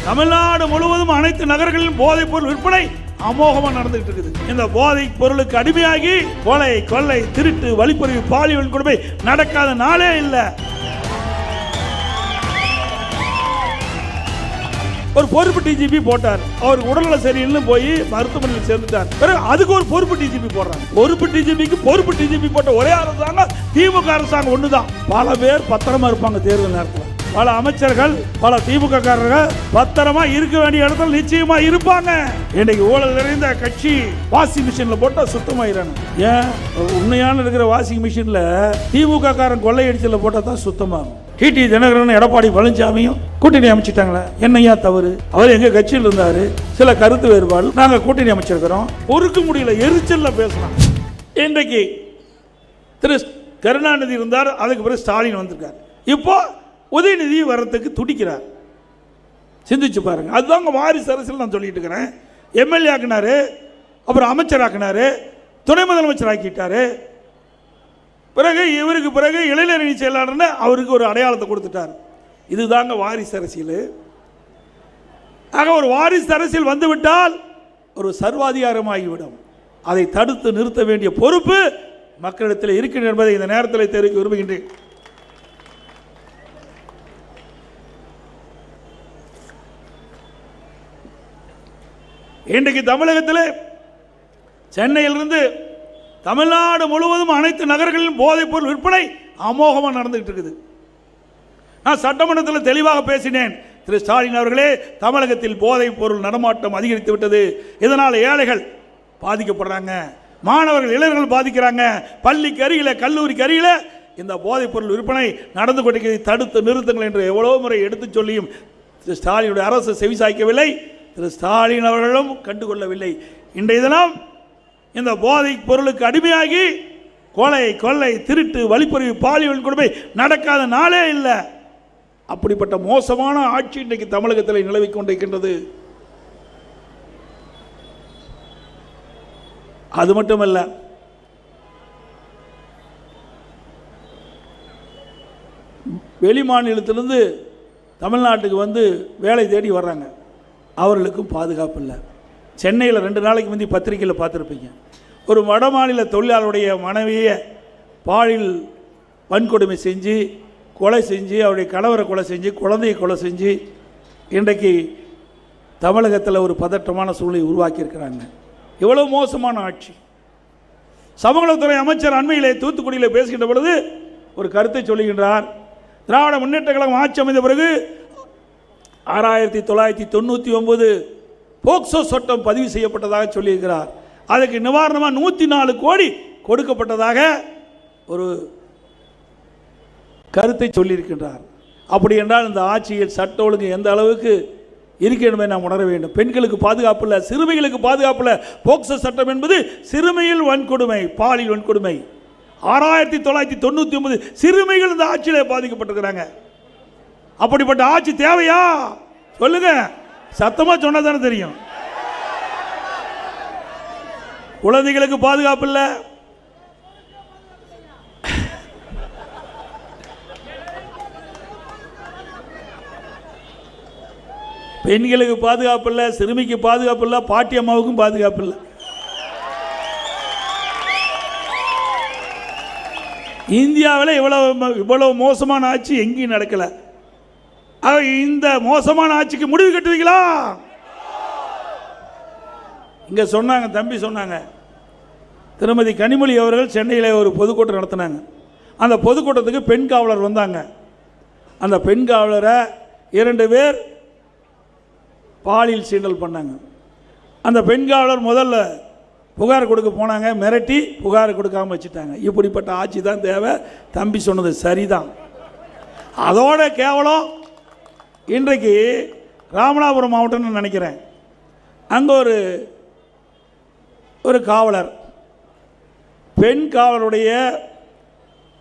தமிழ்நாடு முழுவதும் அனைத்து நகர்களிலும் போதைப் பொருள் விற்பனை அமோகமா நடந்துட்டு இருக்குது. இந்த போதைப் பொருளுக்கு அடிமையாகி கொலை, கொள்ளை, திருட்டு, வழிப்பறிவு, பாலியல் கொடுமை நடக்காத நாளே இல்லை. ஒரு பொறுப்பு டிஜிபி போட்டார், அவருக்கு உடல்நல சரியில்லை போய் மருத்துவமனையில் சேர்ந்துட்டார். அதுக்கு ஒரு பொறுப்பு டிஜிபி போடுறாங்க. பொறுப்பு டிஜிபிக்கு பொறுப்பு டிஜிபி போட்ட ஒரே அரசாங்கம் திமுக அரசாங்கம் ஒண்ணுதான். பல பேர் பத்திரமா இருப்பாங்க தேர்தல் நேரத்தில். பல அமைச்சர்கள், பல திமுக காரர்கள் பத்திரமா இருக்க வேண்டிய இடத்துல நிச்சயமா இருப்பாங்க. இன்னைக்கு ஊழல் நிறைந்த கட்சி வாஷிங் மிஷின்ல போட்டா சுத்தமாயிரானு. ஏன் உண்மையான இருக்கிற வாஷிங் மிஷின்ல திமுக காரன் கொள்ளையடிச்சல போட்டா தான் சுத்தமாகும். டிடி தினகரன், எடப்பாடி பழனிசாமியும் கூட்டணி அமைச்சிட்டாங்களே, என்னையா தவறு? அவர் எங்க கட்சியில் இருந்தாரு, சில கருத்து வேறுபாடு, நாங்க கூட்டணி அமைச்சிருக்கிறோம், பொறுக்க முடியல, எரிச்சல்ல பேசலாம். இன்றைக்கு திரு கருணாநிதி இருந்தார், அதுக்கு பிறகு ஸ்டாலின் வந்திருக்காரு. இப்போ உதயநிதி வர்றதுக்கு துடிக்கிறார். சிந்திச்சு பாருங்க. அதுதாங்க வாரிசு அரசியல் நான் சொல்லிட்டு இருக்கிறேன். எம்எல்ஏ ஆக்கினாரு, அப்புறம் அமைச்சர் ஆக்கினாரு, துணை முதலமைச்சர் ஆக்கிட்டாரு. பிறகு இவருக்கு பிறகு இளைஞரணி செயலாளர்னு அவருக்கு ஒரு அடையாளத்தை கொடுத்துட்டார். இதுதாங்க வாரிசு அரசியல். ஆக ஒரு வாரிசு அரசியல் வந்துவிட்டால் ஒரு சர்வாதிகாரமாகிவிடும். அதை தடுத்து நிறுத்த வேண்டிய பொறுப்பு மக்களிடத்தில் இருக்கிறது என்பதை இந்த நேரத்தில் தெரிவிக்க விரும்புகின்றேன். இன்றைக்கு தமிழகத்தில் சென்னையிலிருந்து தமிழ்நாடு முழுவதும் அனைத்து நகர்களிலும் போதைப் பொருள் விற்பனை அமோகமாக நடந்துகிட்டு இருக்குது. நான் சட்டமன்றத்தில் தெளிவாக பேசினேன். திரு ஸ்டாலின் அவர்களே, தமிழகத்தில் போதைப் பொருள் நடமாட்டம் அதிகரித்து விட்டது. இதனால் ஏழைகள் பாதிக்கப்படுறாங்க, மாணவர்கள், இளைஞர்கள் பாதிக்கிறாங்க. பள்ளிக்கு அருகில, கல்லூரிக்கு அருகில இந்த போதைப் பொருள் விற்பனை நடந்து கொண்டிருக்கிறது, தடுத்து நிறுத்துங்கள் என்று எவ்வளவு முறை எடுத்து சொல்லியும் திரு ஸ்டாலினுடைய அரசு செவிசாய்க்கவில்லை. திரு ஸ்டாலின் அவர்களும் கண்டுகொள்ளவில்லை. இன்றைய தினம் இந்த போதைப் பொருளுக்கு அடிமையாகி கொலை, கொள்ளை, திருட்டு, வழிப்பறிவு, பாலியல் கொடுமை நடக்காத நாளே இல்லை. அப்படிப்பட்ட மோசமான ஆட்சி இன்றைக்கு தமிழகத்தில் நிலவிக் கொண்டிருக்கின்றது. அது மட்டுமல்ல, வெளி மாநிலத்திலிருந்து தமிழ்நாட்டுக்கு வந்து வேலை தேடி வர்றாங்க, அவர்களுக்கும் பாதுகாப்பு இல்லை. சென்னையில் 2 நாளைக்கு முந்தி பத்திரிகையில் பார்த்துருப்பீங்க, ஒரு வட மாநில தொழிலாளருடைய மனைவியை பாலியல் வன்கொடுமை செஞ்சு கொலை செஞ்சு, அவருடைய கணவரை கொலை செஞ்சு, குழந்தையை கொலை செஞ்சு இன்றைக்கு தமிழகத்தில் ஒரு பதற்றமான சூழ்நிலை உருவாக்கியிருக்கிறாங்க. எவ்வளோ மோசமான ஆட்சி. சமூகத்துறை அமைச்சர் அண்மையிலே தூத்துக்குடியில் பேசுகின்ற பொழுது ஒரு கருத்தை சொல்லுகின்றார். திராவிட முன்னேற்ற கழகம் ஆட்சி அமைந்த பிறகு 6999 போக்சோ சட்டம் பதிவு செய்யப்பட்டதாக சொல்லியிருக்கிறார். அதுக்கு நிவாரணமாக 104 கோடி கொடுக்கப்பட்டதாக ஒரு கருத்தை சொல்லியிருக்கின்றார். அப்படி என்றால் இந்த ஆட்சியில் சட்ட ஒழுங்கு எந்த அளவுக்கு இருக்கிறது நாம் உணர வேண்டும். பெண்களுக்கு பாதுகாப்பு இல்லை, சிறுமிகளுக்கு பாதுகாப்பு இல்லை. போக்சோ சட்டம் என்பது சிறுமியில் வன்கொடுமை, பாலியல் வன்கொடுமை. 6999 சிறுமிகள் இந்த ஆட்சியில் பாதிக்கப்பட்டிருக்கிறாங்க. அப்படிப்பட்ட ஆட்சி தேவையா? சொல்லுங்க, சத்தமா சொன்னா தானே தெரியும். குழந்தைகளுக்கு பாதுகாப்பு இல்லை, பெண்களுக்கு பாதுகாப்பு இல்லை, சிறுமிக்கு பாதுகாப்பு இல்லை, பாட்டி அம்மாவுக்கும் பாதுகாப்பு இல்லை. இந்தியாவில் இவ்வளவு மோசமான ஆட்சி எங்கேயும் நடக்கல. இந்த மோசமான ஆட்சிக்கு முடிவு கட்டுவீங்களா? இங்க சொன்னாங்க, தம்பி சொன்னாங்க, திருமதி கனிமொழி அவர்கள் சென்னையில் ஒரு பொதுக்கூட்டம் நடத்தினாங்க. அந்த பொதுக்கூட்டத்துக்கு பெண் காவலர் வந்தாங்க. அந்த பெண் காவலரை 2 பேர் பாலியல் சீண்டல் பண்ணாங்க. அந்த பெண் காவலர் முதல்ல புகார் கொடுக்க போனாங்க, மிரட்டி புகார் கொடுக்காம வச்சுட்டாங்க. இப்படிப்பட்ட ஆட்சி தான் தேவை. தம்பி சொன்னது சரிதான். அதோட கேவலம், இன்றைக்கு ராமநாதபுரம் மாவட்டம்னு நினைக்கிறேன், அங்கே ஒரு காவலர் பெண் காவலருடைய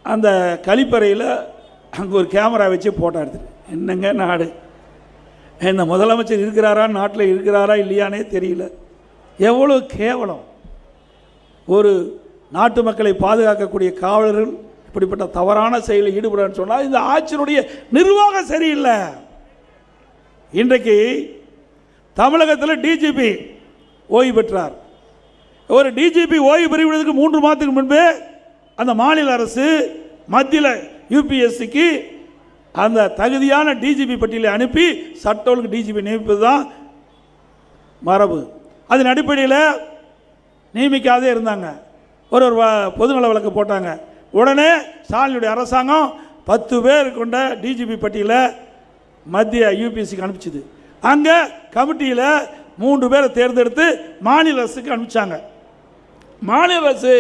அந்த கழிப்பறையில் அங்கே ஒரு கேமரா வச்சு போட்டோ எடுத்துரு. என்னங்க நாடு! இந்த முதலமைச்சர் இருக்கிறாரா, நாட்டில் இருக்கிறாரா இல்லையானே தெரியல. எவ்வளோ கேவலம்! ஒரு நாட்டு மக்களை பாதுகாக்கக்கூடிய காவலர்கள் இப்படிப்பட்ட தவறான செயலில் ஈடுபடுறான்னு சொன்னால் இந்த ஆட்சியினுடைய நிர்வாகம் சரியில்லை. இன்றைக்கு தமிழகத்தில் டிஜிபி ஓய்வு பெற்றார். ஒரு டிஜிபி ஓய்வு பெறுவதற்கு 3 மாதத்துக்கு முன்பே அந்த மாநில அரசு மத்தியில் யூபிஎஸ்சிக்கு அந்த தகுதியான டிஜிபி பட்டியலை அனுப்பி சட்ட ஒழுங்கு டிஜிபி நியமிப்பது தான் மரபு. அதன் அடிப்படையில் நியமிக்காதே இருந்தாங்க. ஒரு பொதுநல வழக்கு போட்டாங்க. உடனே ஸ்டாலினுடைய அரசாங்கம் 10 பேர் கொண்ட டிஜிபி பட்டியலை மத்திய யூபிஎஸ்சிக்கு அனுப்பிச்சுது. அங்கே கமிட்டியில் 3 பேரை தேர்ந்தெடுத்து மாநில அரசுக்கு அனுப்பிச்சாங்க. மாநில அரசு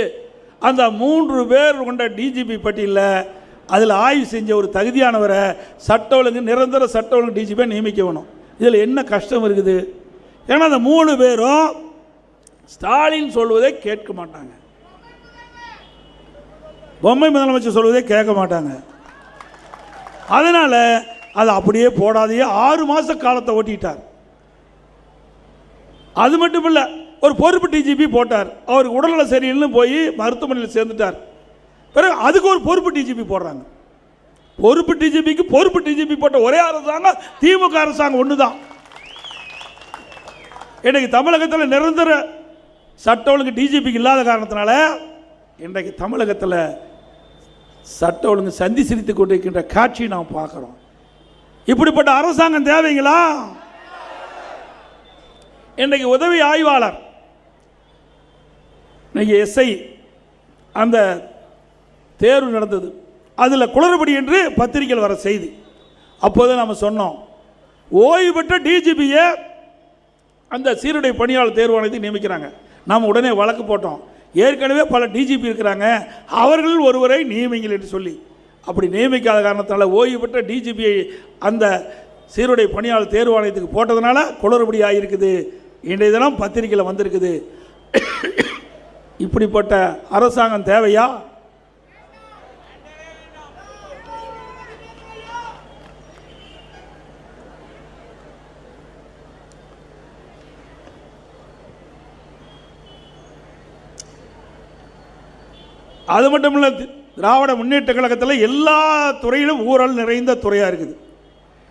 அந்த 3 பேர் கொண்ட டிஜிபி பட்டியலில் அதில் ஆய்வு செஞ்ச ஒரு தகுதியானவரை சட்ட ஒழுங்கு நிரந்தர சட்ட ஒழுங்கு டிஜிபியை நியமிக்க வேணும். இதில் என்ன கஷ்டம் இருக்குது? ஏன்னா அந்த 3 பேரும் ஸ்டாலின் சொல்வதை கேட்க மாட்டாங்க, பொம்மை முதலமைச்சர் சொல்வதை கேட்க மாட்டாங்க. அதனால் அதை அப்படியே போடாதையே 6 மாத காலத்தை ஓட்டிட்டார். அது மட்டும் இல்லை, ஒரு பொறுப்பு டிஜிபி போட்டார். அவருக்கு உடல்நல சரியில்லைன்னு போய் மருத்துவமனையில் சேர்ந்துட்டார். பிறகு அதுக்கு ஒரு பொறுப்பு டிஜிபி போடுறாங்க. பொறுப்பு டிஜிபிக்கு பொறுப்பு டிஜிபி போட்ட ஒரே அரசாங்கம் திமுக அரசாங்கம் ஒன்று தான். இன்றைக்கு தமிழகத்தில் நிரந்தர சட்ட ஒழுங்கு டிஜிபிக்கு இல்லாத காரணத்தினால இன்றைக்கு தமிழகத்தில் சட்ட ஒழுங்கு சந்தி சிரித்துக் கொண்டிருக்கின்ற காட்சியை நாம் பார்க்கிறோம். இப்படிப்பட்ட அரசாங்கம் தேவைங்களா? இன்றைக்கு உதவி ஆய்வாளர், இன்னைக்கு எஸ்ஐ அந்த தேர்வு நடந்தது. அதில் குளறுபடி என்று பத்திரிகையில் வர செய்தி. அப்போது நம்ம சொன்னோம், ஓய்வு பெற்ற டிஜிபியை அந்த சீருடை பணியாளர் தேர்வாணையத்தை நியமிக்கிறாங்க. நாம் உடனே வழக்கு போட்டோம். ஏற்கனவே பல டிஜிபி இருக்கிறாங்க, அவர்கள் ஒருவரை நியமிங்கள் என்று சொல்லி. அப்படி நியமிக்காத காரணத்தினால ஓய்வு பெற்ற டிஜிபியை அந்த சீருடை பணியாளர் தேர்வாணையத்துக்கு போட்டதுனால குளறுபடி ஆகியிருக்குது. இன்றைய தினம் பத்திரிகையில் வந்திருக்குது. இப்படிப்பட்ட அரசாங்கம் தேவையா? அது மட்டும் இல்லை, திராவிட முன்னேற்ற கழகத்தில் எல்லா துறையிலும் ஊழல் நிறைந்த துறையாக இருக்குது.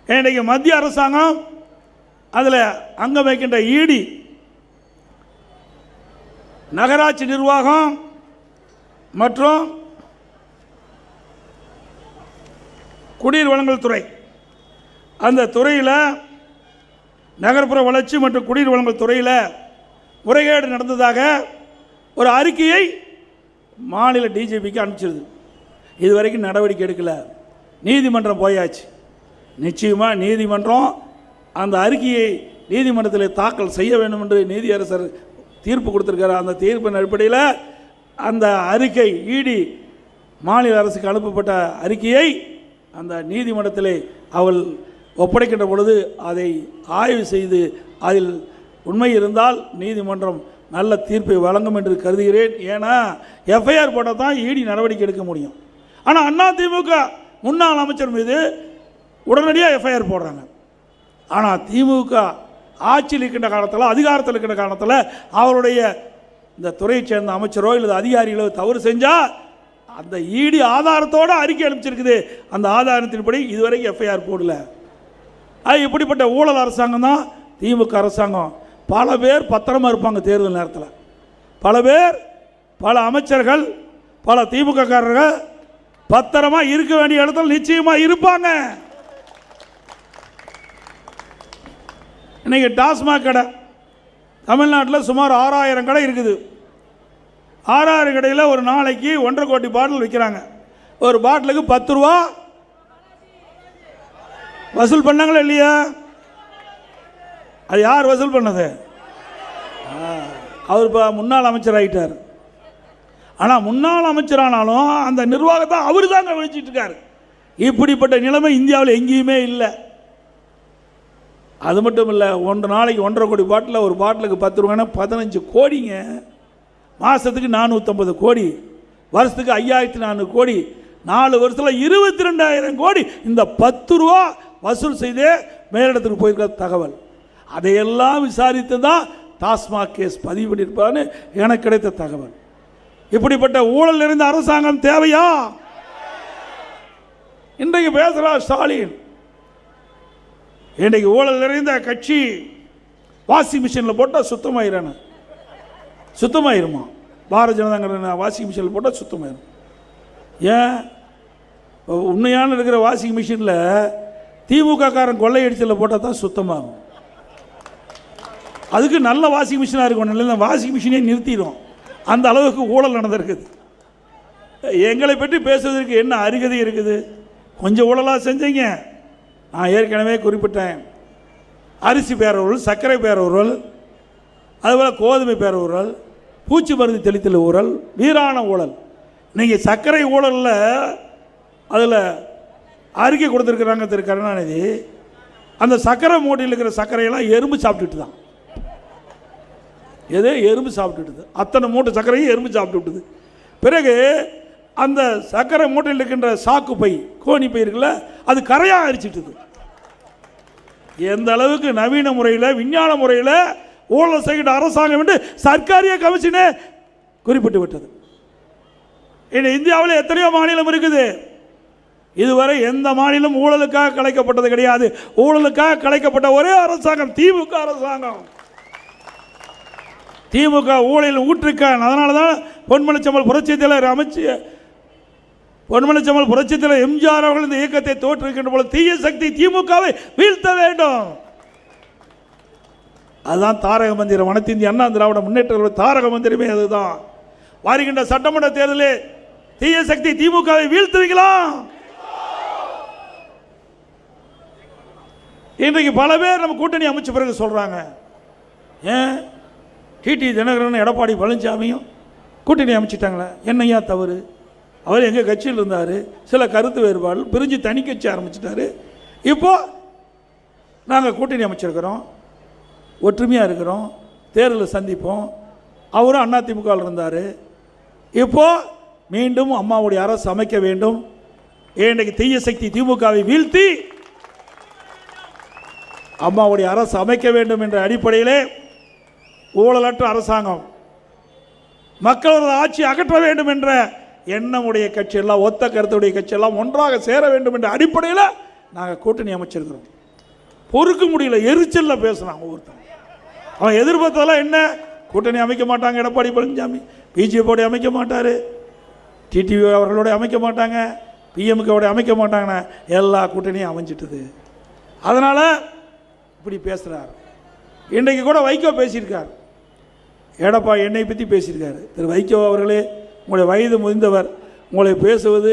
இன்றைக்கு மத்திய அரசாங்கம் அதில் அங்கம் வைக்கின்ற இடி, நகராட்சி நிர்வாகம் மற்றும் குடிநீர் வழங்கல் துறை, அந்த துறையில் நகர்ப்புற வளர்ச்சி மற்றும் குடிநீர் வழங்கல் துறையில் முறைகேடு நடந்ததாக ஒரு அறிக்கையை மாநில டிஜிபிக்கு அனுப்பிச்சிருது. இதுவரைக்கும் நடவடிக்கை எடுக்கல. நீதிமன்றம் போயாச்சு. நிச்சயமாக நீதிமன்றம் அந்த அறிக்கையை நீதிமன்றத்தில் தாக்கல் செய்ய வேண்டும் என்று நீதியரசர் தீர்ப்பு கொடுத்திருக்கார். அந்த தீர்ப்பின் அடிப்படையில் அந்த அறிக்கை இடி மாநில அரசுக்கு அனுப்பப்பட்ட அறிக்கையை அந்த நீதிமன்றத்தில் அவள் ஒப்படைக்கின்ற பொழுது அதை ஆய்வு செய்து அதில் உண்மை இருந்தால் நீதிமன்றம் நல்ல தீர்ப்பை வழங்கும் என்று கருதுகிறேன். ஏன்னா எஃப்ஐஆர் போட்டால் தான் இடி நடவடிக்கை எடுக்க முடியும். ஆனால் அதிமுக முன்னாள் அமைச்சர் மீது உடனடியாக எஃப்ஐஆர் போடுறாங்க. ஆனால் திமுக ஆட்சியில் இருக்கின்ற காலத்தில், அதிகாரத்தில் இருக்கின்ற காலத்தில் அவருடைய இந்த துறையை சேர்ந்த அமைச்சரோ இல்லை அதிகாரிகளோ தவறு செஞ்சால் அந்த இடி ஆதாரத்தோடு அறிக்கை அனுப்பிச்சிருக்குது. அந்த ஆதாரத்தின்படி இதுவரைக்கும் எஃப்ஐஆர் போடல. அது இப்படிப்பட்ட ஊழல் அரசாங்கம் தான் திமுக அரசாங்கம். பல பேர் பத்திரமா இருப்பாங்க தேர்தல் நேரத்தில். பல பேர், பல அமைச்சர்கள், பல திமுக காரர்கள் பத்திரமா இருக்க வேண்டிய இடத்துல நிச்சயமா இருப்பாங்க. இன்னைக்கு டாஸ்மாக் கடை தமிழ்நாட்டில் சுமார் 6000 கடை இருக்குது. 6000 கடையில் ஒரு நாளைக்கு 1.5 கோடி பாட்டில் விற்கிறாங்க. ஒரு பாட்டிலுக்கு 10 ரூபா வசூல் பண்ணாங்களா இல்லையா? அது யார் வசூல் பண்ணது? அவர் இப்போ முன்னாள் அமைச்சர் ஆகிட்டார். ஆனால் முன்னாள் அமைச்சரானாலும் அந்த நிர்வாகத்தை அவர் தாங்க வச்சுட்டு இருக்கார். இப்படிப்பட்ட நிலைமை இந்தியாவில் எங்கேயுமே இல்லை. அது மட்டும் இல்லை, ஒன்று நாளைக்கு 1.5 கோடி பாட்டில், ஒரு பாட்டிலுக்கு 10 ரூபாய்னா 15 கோடிங்க. மாதத்துக்கு 450 கோடி, வருஷத்துக்கு 5400 கோடி, 4 வருஷத்தில் 22,000 கோடி இந்த 10 ரூபா வசூல் செய்தே மேலிடத்துக்கு போயிருக்கிற தகவல். அதையெல்லாம் விசாரித்து தான் டாஸ்மாக் கேஸ் பதிவு பண்ணியிருப்பான்னு எனக்கு கிடைத்த தகவல். இப்படிப்பட்ட ஊழல் நிறைந்த அரசாங்கம் தேவையா? இன்றைக்கு பேசுகிறார் ஸ்டாலின். இன்றைக்கு ஊழல் நிறைந்த கட்சி வாஷிங் மிஷினில் போட்டால் சுத்தமாயிருமா? பாரதிய ஜனதாங்கிற வாஷிங் மிஷினில் போட்டால் சுத்தமாயிரும். ஏன்? உண்மையான இருக்கிற வாஷிங் மிஷினில் திமுக காரன் கொள்ளையடிச்சலில் போட்டால் தான் சுத்தமாகும். அதுக்கு நல்ல வாஷிங் மிஷினாக இருக்கும், நல்ல வாஷிங் மிஷினே நிறுத்திடும். அந்த அளவுக்கு ஊழல் நடந்திருக்குது. எங்களை பற்றி பேசுவதற்கு என்ன அருகதை இருக்குது? கொஞ்சம் ஊழலாக செஞ்சீங்க. நான் ஏற்கனவே குறிப்பிட்டேன், அரிசி பேரூரல், சர்க்கரை பேரூரல், அதுபோல் கோதுமை பேரூரல், பூச்சி மருந்து தெளித்தல் ஊழல், வீரான ஊழல். நீங்கள் சர்க்கரை ஊழலில் அதில் அறிக்கை கொடுத்துருக்குறாங்க திரு கருணாநிதி. அந்த சர்க்கரை மூட்டையில் இருக்கிற சர்க்கரையெல்லாம் எறும்பு சாப்பிட்டுட்டு தான். எறும்பு சாப்பிட்டுட்டுது. அத்தனை மூட்டை சர்க்கரையும் எறும்பு சாப்பிட்டுட்டுது. பிறகு அந்த சர்க்கரை மூட்டையில் இருக்கின்ற சாக்கு பை, கோணி பை இருக்குல்ல, அது கரையாக அரிச்சிட்டுது. எந்த அளவுக்கு நவீன முறையில், விஞ்ஞான முறையில் ஊழல் செய்கின்ற அரசாங்கம் என்று சர்க்காரிய கமிஷனே குறிப்பிட்டு விட்டது. இந்தியாவில் எத்தனையோ மாநிலம் இருக்குது. இதுவரை எந்த மாநிலம் ஊழலுக்காக கலைக்கப்பட்டது கிடையாது. ஊழலுக்காக கலைக்கப்பட்ட ஒரே அரசாங்கம் திமுக அரசாங்கம். திமுக ஊழலில் ஊற்றுக்கான். அதனால தான் பொன்மனச்செம்மல் புரட்சித் தலைவர் எம்ஜிஆர் அவர்கள் இந்த இயக்கத்தை தோற்றுவிக்கின்ற போது தீய சக்தி திமுகவை வீழ்த்த வேண்டும். அதுதான் தாரக மந்திரம். அனைத்து இந்திய அண்ணா திராவிட முன்னேற்ற தாரக மந்திரமே அதுதான். வருகின்ற சட்டமன்ற தேர்தலில் தீய சக்தி திமுகவை வீழ்த்துவீங்களா? இன்றைக்கு பல பேர் நம்ம கூட்டணி அமைச்ச பிறகு சொல்றாங்க, ஏன் டிடி தினகரன் எடப்பாடி பழனிசாமியும் கூட்டணி அமைச்சிட்டாங்களே, என்னையா தவறு? அவர் எங்கள் கட்சியில் இருந்தார், சில கருத்து வேறுபாடு பிரிஞ்சு தனி கட்சி ஆரம்பிச்சிட்டாரு. இப்போ நாங்கள் கூட்டணி அமைச்சிருக்கிறோம், ஒற்றுமையாக இருக்கிறோம், தேர்தலில் சந்திப்போம். அவரும் அதிமுகவில் இருந்தார். இப்போ மீண்டும் அம்மாவுடைய அரசு அமைக்க வேண்டும். இன்றைக்கு தீய சக்தி திமுகவை வீழ்த்தி அம்மாவுடைய அரசு அமைக்க வேண்டும் என்ற அடிப்படையிலே ஊழலற்ற அரசாங்கம், மக்களது ஆட்சி அகற்ற வேண்டும் என்ற எண்ணமுடைய கட்சியெல்லாம், ஒத்த கருத்துடைய கட்சியெல்லாம் ஒன்றாக சேர வேண்டும் என்ற அடிப்படையில் நாங்கள் கூட்டணி அமைச்சிருக்கிறோம். பொறுக்க முடியல, எரிச்சலில் பேசுகிறாங்க ஒவ்வொருத்தர். அவன் எதிர்பார்த்ததெல்லாம் என்ன? கூட்டணி அமைக்க மாட்டாங்க எடப்பாடி பழனிசாமி, பிஜேபியோட அமைக்க மாட்டார், டிடிவி அவர்களோட அமைக்க மாட்டாங்க, பிஎம்கோட அமைக்க மாட்டாங்கன்னு எல்லா கூட்டணியும் அமைஞ்சிட்டது. அதனால் இப்படி பேசுகிறார். இன்றைக்கு கூட வைகோ பேசியிருக்கார், எடப்பாடி என்னை பற்றி பேசியிருக்காரு. திரு வைகோ அவர்களே, உங்களுடைய வயது முதிர்ந்தவர், உங்களை பேசுவது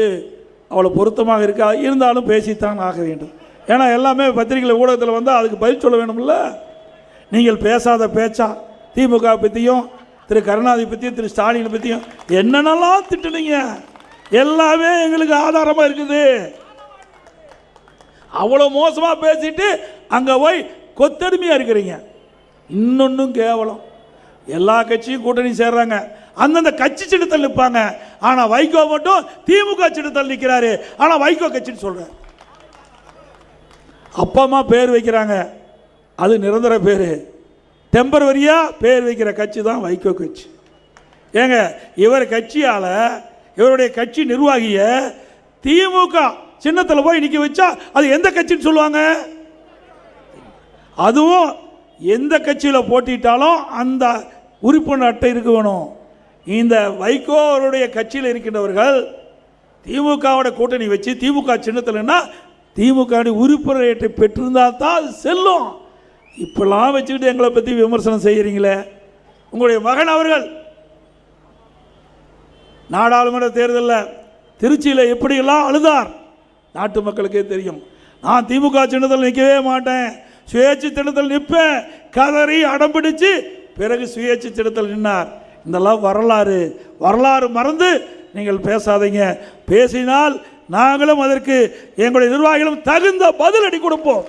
அவ்வளோ பொருத்தமாக இருக்கா, இருந்தாலும் பேசித்தான் ஆக வேண்டும். ஏன்னா எல்லாமே பத்திரிகையில் ஊடகத்தில் வந்தால் அதுக்கு பதில் சொல்ல வேணும்ல. நீங்கள் பேசாத பேச்சா திமுக பற்றியும் திரு கருணாநிதி பற்றியும் திரு ஸ்டாலினை பற்றியும் என்னென்னலாம் திட்டுனீங்க, எல்லாமே எங்களுக்கு ஆதாரமாக இருக்குது. அவ்வளோ மோசமாக பேசிட்டு அங்கே போய் கொத்தடிமையாக இருக்கிறீங்க. இன்னொன்றும் கேவலம், எல்லா கட்சியும் கூட்டணி சேர்றாங்க, அந்தந்த கட்சி சின்னத்தில் நிற்பாங்க. ஆனால் வைகோ மட்டும் திமுக சின்னத்தில் நிற்கிறாரு. ஆனால் வைகோ கட்சின்னு சொல்கிறார். அப்பா அம்மா பேர் வைக்கிறாங்க, அது நிரந்தர பேர். டெம்பரவரியாக பேர் வைக்கிற கட்சி தான் வைகோ கட்சி. ஏங்க, இவர் கட்சியால், இவருடைய கட்சி நிர்வாகிய திமுக சின்னத்தில் போய் நிற்க வச்சா அது எந்த கட்சின்னு சொல்லுவாங்க? அதுவும் எந்த கட்சியில் போட்டிட்டாலும் அந்த உறுப்பினர் அட்டை இருக்க வேணும். இந்த வைகோ அவருடைய கட்சியில் இருக்கின்றவர்கள் திமுகவோட கூட்டணி வச்சு திமுக சின்னத்தில்னா திமுக உறுப்பினர் அட்டை பெற்றிருந்தால் தான் அது செல்லும். இப்பெல்லாம் வச்சுக்கிட்டு எங்களை பற்றி விமர்சனம் செய்கிறீங்களே. உங்களுடைய மகன் அவர்கள் நாடாளுமன்ற தேர்தலில் திருச்சியில் எப்படியெல்லாம் அழுதார் நாட்டு மக்களுக்கே தெரியும். நான் திமுக சின்னத்தில் நிற்கவே மாட்டேன், சுயேட்சை சின்னத்தில் நிற்பேன், கதறி அடம்பிடிச்சு பிறகு சுயேட்சை சின்னத்தில் நின்னார். இதெல்லாம் வரலாறு மறந்து நீங்கள் பேசாதீங்க. பேசினால் நாங்களும் அதற்கு எங்களுடைய நிர்வாகிகளும் தகுந்த பதிலடி கொடுப்போம்.